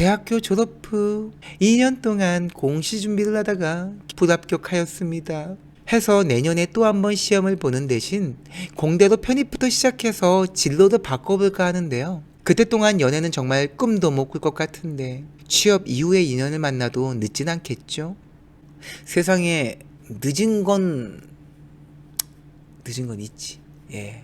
대학교 졸업 후 2년 동안 공시 준비를 하다가 불합격하였습니다. 해서 내년에 또 한 번 시험을 보는 대신 공대로 편입부터 시작해서 진로를 바꿔볼까 하는데요. 그때 동안 연애는 정말 꿈도 못 꿀 것 같은데 취업 이후에 인연을 만나도 늦진 않겠죠? 세상에 늦은 건 있지. 예.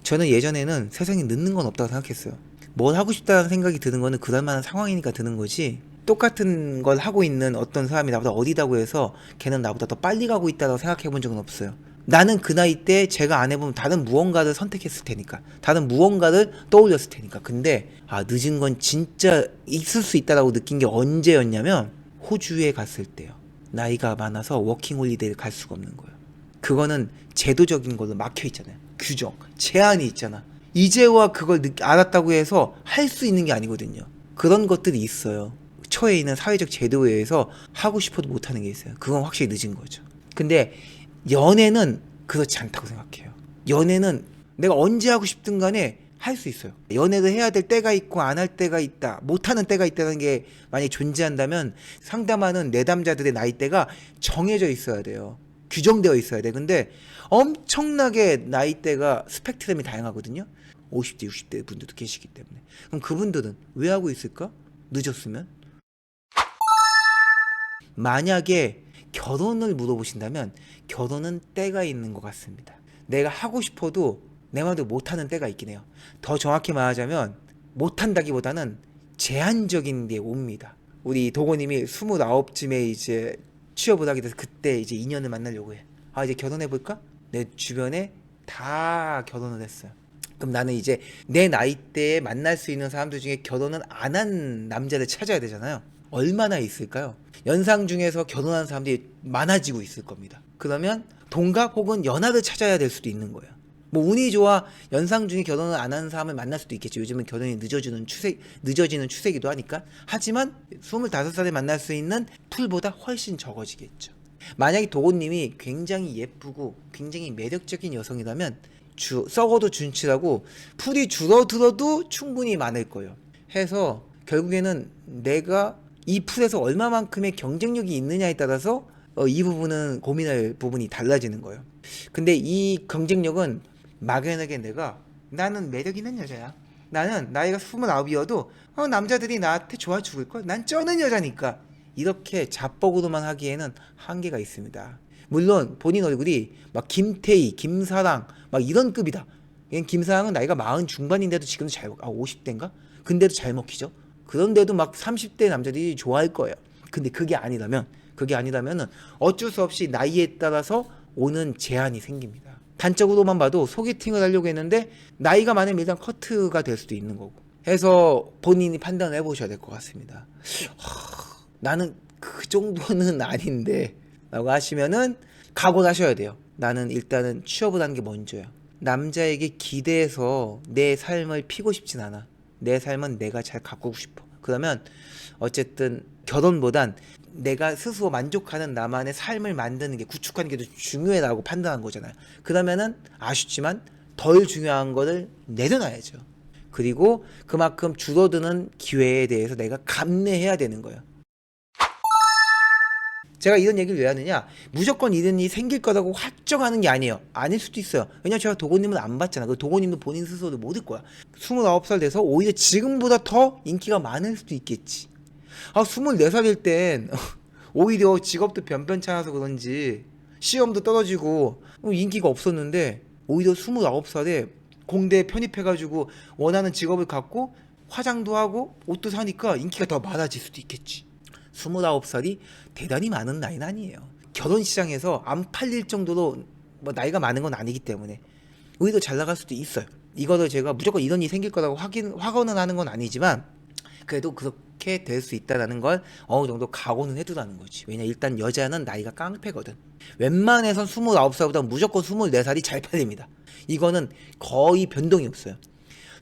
저는 예전에는 세상에 늦는 건 없다고 생각했어요. 뭘 하고 싶다는 생각이 드는 거는 그럴 만한 상황이니까 드는 거지. 똑같은 걸 하고 있는 어떤 사람이 나보다 어리다고 해서 걔는 나보다 더 빨리 가고 있다고 생각해 본 적은 없어요. 나는 그 나이 때 제가 안 해보면 다른 무언가를 선택했을 테니까. 다른 무언가를 떠올렸을 테니까. 근데 늦은 건 진짜 있을 수 있다라고 느낀 게 언제였냐면 호주에 갔을 때요. 나이가 많아서 워킹홀리데이를 갈 수가 없는 거예요. 그거는 제도적인 걸로 막혀 있잖아요. 규정, 제한이 있잖아. 이제와 그걸 알았다고 해서 할 수 있는 게 아니거든요. 그런 것들이 있어요. 처해 있는 사회적 제도에 의해서 하고 싶어도 못하는 게 있어요. 그건 확실히 늦은 거죠. 근데 연애는 그렇지 않다고 생각해요. 연애는 내가 언제 하고 싶든 간에 할 수 있어요. 연애를 해야 될 때가 있고 안 할 때가 있다, 못하는 때가 있다는 게 만약에 존재한다면 상담하는 내담자들의 나이대가 정해져 있어야 돼요. 규정되어 있어야 돼. 근데 엄청나게 나이대가 스펙트럼이 다양하거든요. 50대, 60대 분들도 계시기 때문에. 그럼 그분들은 왜 하고 있을까? 늦었으면? 만약에 결혼을 물어보신다면 결혼은 때가 있는 것 같습니다. 내가 하고 싶어도 내 마음대로 못하는 때가 있긴 해요. 더 정확히 말하자면 못한다기보다는 제한적인 게 옵니다. 우리 도고님이 29쯤에 이제 취업을 하게 돼서 그때 이제 인연을 만나려고 해. 이제 결혼해볼까? 내 주변에 다 결혼을 했어요. 그럼 나는 이제 내 나이대에 만날 수 있는 사람들 중에 결혼은 안 한 남자를 찾아야 되잖아요. 얼마나 있을까요? 연상 중에서 결혼한 사람들이 많아지고 있을 겁니다. 그러면 동갑 혹은 연하를 찾아야 될 수도 있는 거예요. 뭐 운이 좋아 연상 중에 결혼을 안 하는 사람을 만날 수도 있겠죠. 요즘은 결혼이 늦어지는 추세기도 하니까. 하지만 25살에 만날 수 있는 풀보다 훨씬 적어지겠죠. 만약에 도고님이 굉장히 예쁘고 굉장히 매력적인 여성이라면 썩어도 준치라고 풀이 줄어들어도 충분히 많을 거예요. 해서 결국에는 내가 이 풀에서 얼마만큼의 경쟁력이 있느냐에 따라서 이 부분은 고민할 부분이 달라지는 거예요. 근데 이 경쟁력은 막연하게 나는 매력 있는 여자야. 나는 나이가 29이어도 남자들이 나한테 좋아 죽을걸? 난 쩌는 여자니까. 이렇게 자뻑으로만 하기에는 한계가 있습니다. 물론 본인 얼굴이 막 김태희, 김사랑 막 이런 급이다. 김사랑은 나이가 40 중반인데도 지금도 50대인가? 근데도 잘 먹히죠. 그런데도 막 30대 남자들이 좋아할 거예요. 근데 그게 아니라면은 어쩔 수 없이 나이에 따라서 오는 제한이 생깁니다. 단적으로만 봐도 소개팅을 하려고 했는데 나이가 많으면 일단 커트가 될 수도 있는 거고 해서 본인이 판단을 해보셔야 될 것 같습니다. 나는 그 정도는 아닌데 라고 하시면은 각오를 하셔야 돼요. 나는 일단은 취업을 하는 게 먼저야. 남자에게 기대해서 내 삶을 피고 싶진 않아. 내 삶은 내가 잘 가꾸고 싶어. 그러면 어쨌든 결혼보단 내가 스스로 만족하는 나만의 삶을 만드는 게, 구축하는 게 더 중요해라고 판단한 거잖아요. 그러면은 아쉽지만 덜 중요한 거를 내려놔야죠. 그리고 그만큼 줄어드는 기회에 대해서 내가 감내해야 되는 거예요. 제가 이런 얘기를 왜 하느냐, 무조건 이런 일이 생길 거라고 확정하는 게 아니에요. 아닐 수도 있어요. 왜냐면 제가 도고님을 안 봤잖아. 그 도고님도 본인 스스로도 모를 거야. 29살 돼서 오히려 지금보다 더 인기가 많을 수도 있겠지. 24살일 땐 오히려 직업도 변변찮아서 그런지 시험도 떨어지고 인기가 없었는데 오히려 29살에 공대에 편입해가지고 원하는 직업을 갖고 화장도 하고 옷도 사니까 인기가 더 많아질 수도 있겠지. 29살이 대단히 많은 나이는 아니에요. 결혼 시장에서 안 팔릴 정도로 뭐 나이가 많은 건 아니기 때문에 오히려 잘 나갈 수도 있어요. 이거를 제가 무조건 이런 일이 생길 거라고 확언은 하는 건 아니지만 그래도 그렇게 될 수 있다는 걸 어느 정도 각오는 해두라는 거지. 왜냐, 일단 여자는 나이가 깡패거든. 웬만해선 29살보다 무조건 24살이 잘 팔립니다. 이거는 거의 변동이 없어요.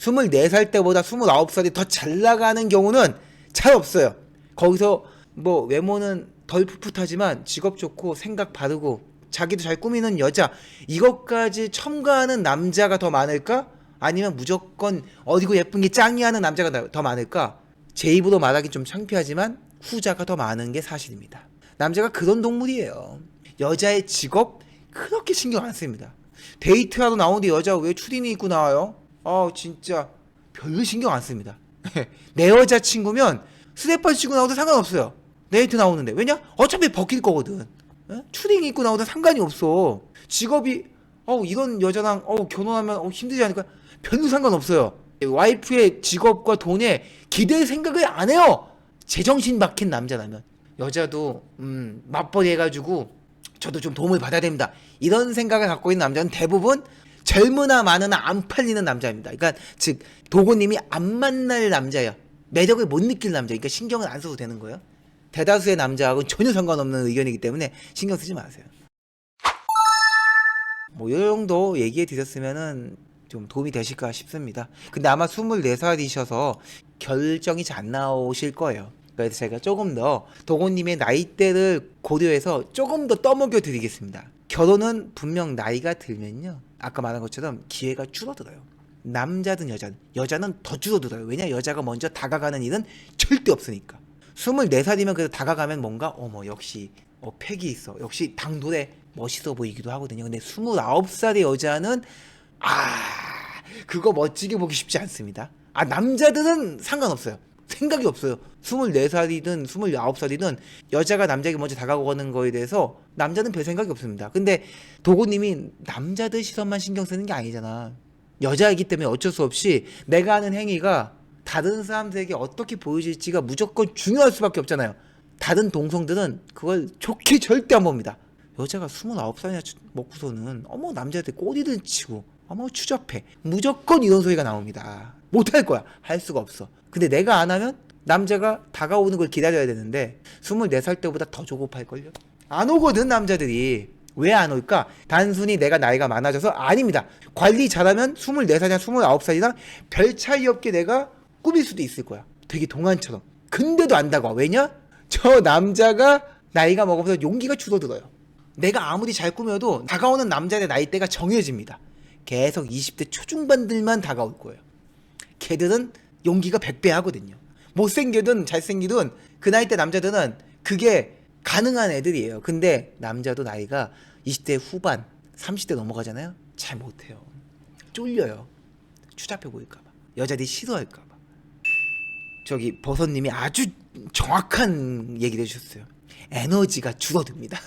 24살 때보다 29살이 더 잘 나가는 경우는 잘 없어요. 거기서 뭐 외모는 덜 풋풋하지만 직업 좋고 생각 바르고 자기도 잘 꾸미는 여자, 이것까지 첨가하는 남자가 더 많을까? 아니면 무조건 어디고 예쁜 게 짱이 하는 남자가 더 많을까? 제 입으로 말하기 좀 창피하지만 후자가 더 많은 게 사실입니다. 남자가 그런 동물이에요. 여자의 직업 그렇게 신경 안 씁니다. 데이트하러 나오는데 여자가 왜 추리닝 입고 나와요? 진짜 별로 신경 안 씁니다. 내 여자친구면 스레퍼 신고 나오도 상관없어요. 데이트 나오는데. 왜냐? 어차피 벗길 거거든. 추리닝 입고 나오도 상관이 없어. 직업이 이런 여자랑 결혼하면 힘들지 않을까? 별로 상관없어요. 와이프의 직업과 돈에 기댈 생각을 안 해요. 제정신 박힌 남자라면. 여자도 맞벌이 해가지고 저도 좀 도움을 받아야 됩니다. 이런 생각을 갖고 있는 남자는 대부분 젊으나 많으나 안 팔리는 남자입니다. 그러니까 즉 도고님이 안 만날 남자예요. 매력을 못 느낄 남자. 그러니까 신경을 안 써도 되는 거예요. 대다수의 남자하고는 전혀 상관없는 의견이기 때문에 신경 쓰지 마세요. 이 정도 얘기해 드렸으면은 좀 도움이 되실까 싶습니다. 근데 아마 24살이셔서 결정이 잘 안 나오실 거예요. 그래서 제가 조금 더 도고님의 나이대를 고려해서 조금 더 떠먹여 드리겠습니다. 결혼은 분명 나이가 들면요, 아까 말한 것처럼 기회가 줄어들어요. 남자든 여자는 더 줄어들어요. 왜냐? 여자가 먼저 다가가는 일은 절대 없으니까. 24살이면 그래도 다가가면 뭔가 역시 팩이 있어, 역시 당돌에 멋있어 보이기도 하거든요. 근데 29살의 여자는 그거 멋지게 보기 쉽지 않습니다. 남자들은 상관없어요. 생각이 없어요. 24살이든 29살이든 여자가 남자에게 먼저 다가오는 거에 대해서 남자는 별 생각이 없습니다. 근데 도고님이 남자들 시선만 신경 쓰는 게 아니잖아. 여자이기 때문에 어쩔 수 없이 내가 하는 행위가 다른 사람들에게 어떻게 보여질지가 무조건 중요할 수밖에 없잖아요. 다른 동성들은 그걸 좋게 절대 안 봅니다. 여자가 29살이나 먹고서는 남자한테 꼬리를 치고 추접해, 무조건 이런 소리가 나옵니다. 못할 거야. 할 수가 없어. 근데 내가 안 하면 남자가 다가오는 걸 기다려야 되는데 24살 때보다 더 조급할걸요. 안 오거든, 남자들이. 왜 안 올까? 단순히 내가 나이가 많아져서? 아닙니다. 관리 잘하면 24살이나 29살이나 별 차이 없게 내가 꾸밀 수도 있을 거야. 되게 동안처럼. 근데도 안 다가와. 왜냐? 저 남자가 나이가 먹으면서 용기가 줄어들어요. 내가 아무리 잘 꾸며도 다가오는 남자의 나이대가 정해집니다. 계속 20대 초중반들만 다가올 거예요. 걔들은 용기가 100배 하거든요. 못생기든 잘생기든 그 나이대 남자들은 그게 가능한 애들이에요. 근데 남자도 나이가 20대 후반 30대 넘어가잖아요. 잘 못해요. 쫄려요. 추잡해 보일까봐, 여자들이 싫어할까봐. 저기 버섯님이 아주 정확한 얘기를 해주셨어요. 에너지가 줄어듭니다.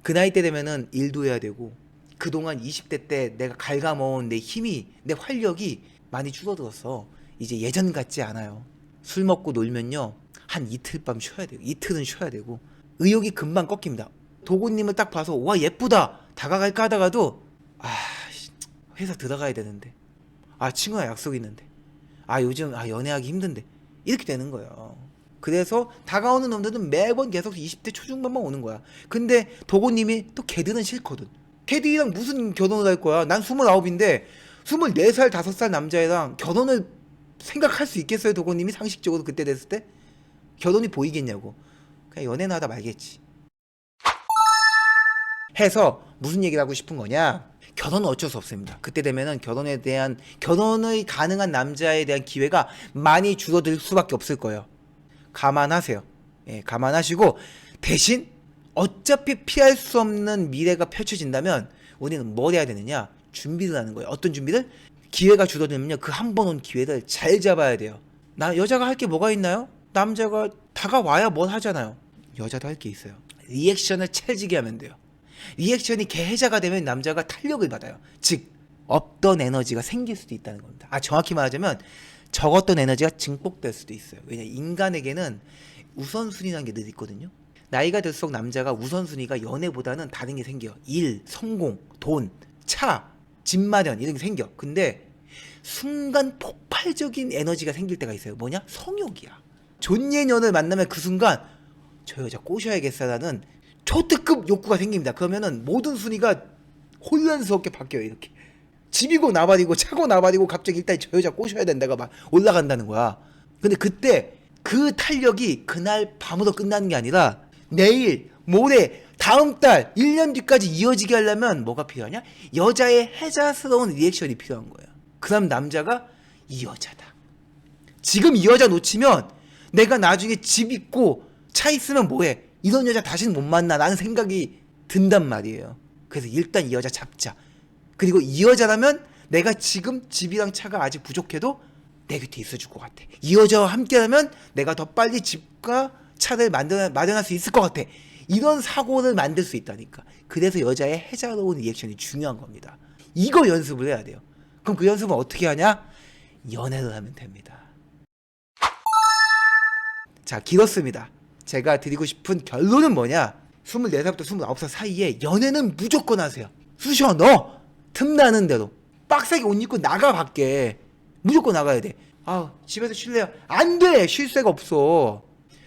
그 나이 때 되면은 일도 해야 되고, 그동안 20대 때 내가 갉아모은 내 힘이, 내 활력이 많이 줄어들었어. 이제 예전 같지 않아요. 술 먹고 놀면요, 한 이틀 밤 쉬어야 돼요. 이틀은 쉬어야 되고, 의욕이 금방 꺾입니다. 도고님을 딱 봐서 와 예쁘다 다가갈까 하다가도 회사 들어가야 되는데, 친구랑 약속 있는데, 요즘 연애하기 힘든데, 이렇게 되는 거예요. 그래서 다가오는 놈들은 매번 계속 20대 초중반만 오는 거야. 근데 도고님이 또 걔들은 싫거든. 걔들이랑 무슨 결혼을 할 거야? 난 29인데 24살 5살 남자애랑 결혼을 생각할 수 있겠어요? 도고님이 상식적으로 그때 됐을 때 결혼이 보이겠냐고. 그냥 연애나 하다 말겠지 해서 무슨 얘기를 하고 싶은 거냐? 결혼은 어쩔 수 없습니다. 그때 되면은 결혼의 가능한 남자에 대한 기회가 많이 줄어들 수밖에 없을 거예요. 감안하세요. 감안하시고, 대신 어차피 피할 수 없는 미래가 펼쳐진다면 우리는 뭘 해야 되느냐? 준비를 하는 거예요. 어떤 준비를? 기회가 줄어들면요, 그 한 번 온 기회를 잘 잡아야 돼요. 여자가 할 게 뭐가 있나요? 남자가 다가와야 뭘 하잖아요. 여자도 할 게 있어요. 리액션을 찰지게 하면 돼요. 리액션이 개해자가 되면 남자가 탄력을 받아요. 즉 없던 에너지가 생길 수도 있다는 겁니다. 정확히 말하자면 적었던 에너지가 증폭될 수도 있어요. 왜냐, 인간에게는 우선순위라는 게 늘 있거든요. 나이가 들수록 남자가 우선순위가 연애보다는 다른 게 생겨요. 일, 성공, 돈, 차, 집 마련, 이런 게 생겨. 근데 순간 폭발적인 에너지가 생길 때가 있어요. 뭐냐? 성욕이야. 존예년을 만나면 그 순간 저 여자 꼬셔야겠어라는 초특급 욕구가 생깁니다. 그러면은 모든 순위가 혼란스럽게 바뀌어요. 이렇게 집이고 나발이고 차고 나발이고 갑자기 일단 저 여자 꼬셔야 된다가 막 올라간다는 거야. 근데 그때 그 탄력이 그날 밤으로 끝나는 게 아니라 내일 모레 다음 달 1년 뒤까지 이어지게 하려면 뭐가 필요하냐? 여자의 해자스러운 리액션이 필요한 거예요. 그럼 남자가 이 여자다. 지금 이 여자 놓치면 내가 나중에 집 있고 차 있으면 뭐해? 이런 여자 다시는 못 만나 라는 생각이 든단 말이에요. 그래서 일단 이 여자 잡자. 그리고 이 여자라면 내가 지금 집이랑 차가 아직 부족해도 내 곁에 있어줄 것 같아. 이 여자와 함께라면 내가 더 빨리 집과 차를 마련할 수 있을 것 같아. 이런 사고를 만들 수 있다니까. 그래서 여자의 해자로운 리액션이 중요한 겁니다. 이거 연습을 해야 돼요. 그럼 그 연습은 어떻게 하냐? 연애를 하면 됩니다. 자, 길었습니다. 제가 드리고 싶은 결론은 뭐냐? 24살부터 29살 사이에 연애는 무조건 하세요. 쑤셔 넣어! 틈나는 대로 빡세게 옷 입고 나가. 밖에 무조건 나가야 돼. 아, 집에서 쉴래요? 안 돼! 쉴 새가 없어.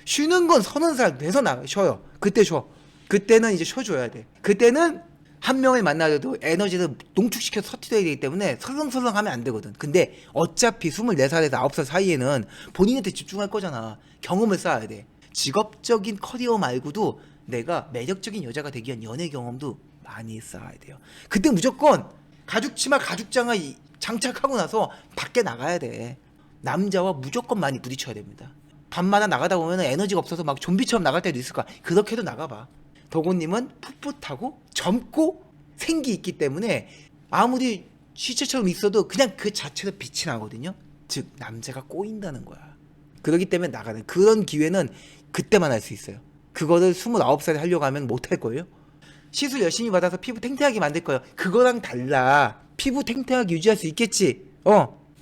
쉬는 건 30살 돼서 쉬어요. 그때 쉬어. 그때는 이제 쉬어줘야 돼. 그때는 한 명을 만나도 에너지를 농축시켜서 터뜨려야 되기 때문에 설렁설렁 하면 안 되거든. 근데 어차피 24살에서 9살 사이에는 본인한테 집중할 거잖아. 경험을 쌓아야 돼. 직업적인 커리어 말고도 내가 매력적인 여자가 되기 위한 연애 경험도 많이 쌓아야 돼요. 그때 무조건 가죽치마 가죽장화 장착하고 나서 밖에 나가야 돼. 남자와 무조건 많이 부딪혀야 됩니다. 밤마다 나가다 보면 에너지가 없어서 막 좀비처럼 나갈 때도 있을 거야. 그렇게도 나가봐. 도고님은 풋풋하고 젊고 생기 있기 때문에 아무리 시체처럼 있어도 그냥 그 자체로 빛이 나거든요. 즉 남자가 꼬인다는 거야. 그렇기 때문에 나가는 그런 기회는 그때만 할 수 있어요. 그거를 29살에 하려고 하면 못할 거예요. 시술 열심히 받아서 피부 탱탱하게 만들 거예요. 그거랑 달라. 피부 탱탱하게 유지할 수 있겠지.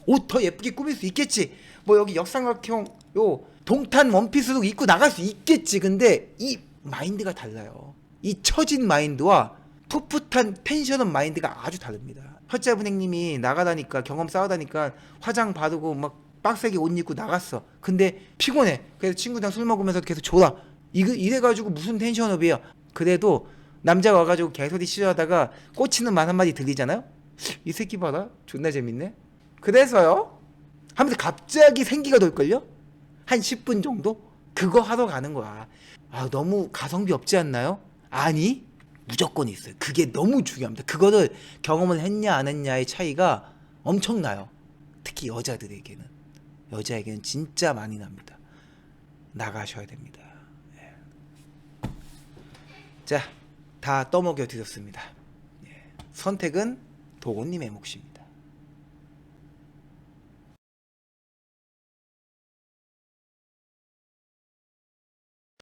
옷 더 예쁘게 꾸밀 수 있겠지. 뭐 여기 역삼각형 요 동탄 원피스도 입고 나갈 수 있겠지. 근데 이 마인드가 달라요. 이 처진 마인드와 풋풋한 텐션업 마인드가 아주 다릅니다. 헛잡은 행님이 나가다니까 경험 쌓아다니까 화장 바르고 막 빡세게 옷 입고 나갔어. 근데 피곤해. 그래서 친구랑 술 먹으면서 계속 졸아. 이래가지고 무슨 텐션업이에요. 그래도 남자가 와가지고 개소리 싫어하다가 꽂히는 말 한마디 들리잖아요. 이 새끼 봐라 존나 재밌네. 그래서요 하면서 갑자기 생기가 돌걸요. 한 10분 정도? 그거 하러 가는 거야. 아, 너무 가성비 없지 않나요? 아니, 무조건 있어요. 그게 너무 중요합니다. 그거를 경험을 했냐 안 했냐의 차이가 엄청나요. 특히 여자에게는 진짜 많이 납니다. 나가셔야 됩니다. 자, 다 떠먹여 드렸습니다. 선택은 도고님의 몫입니다.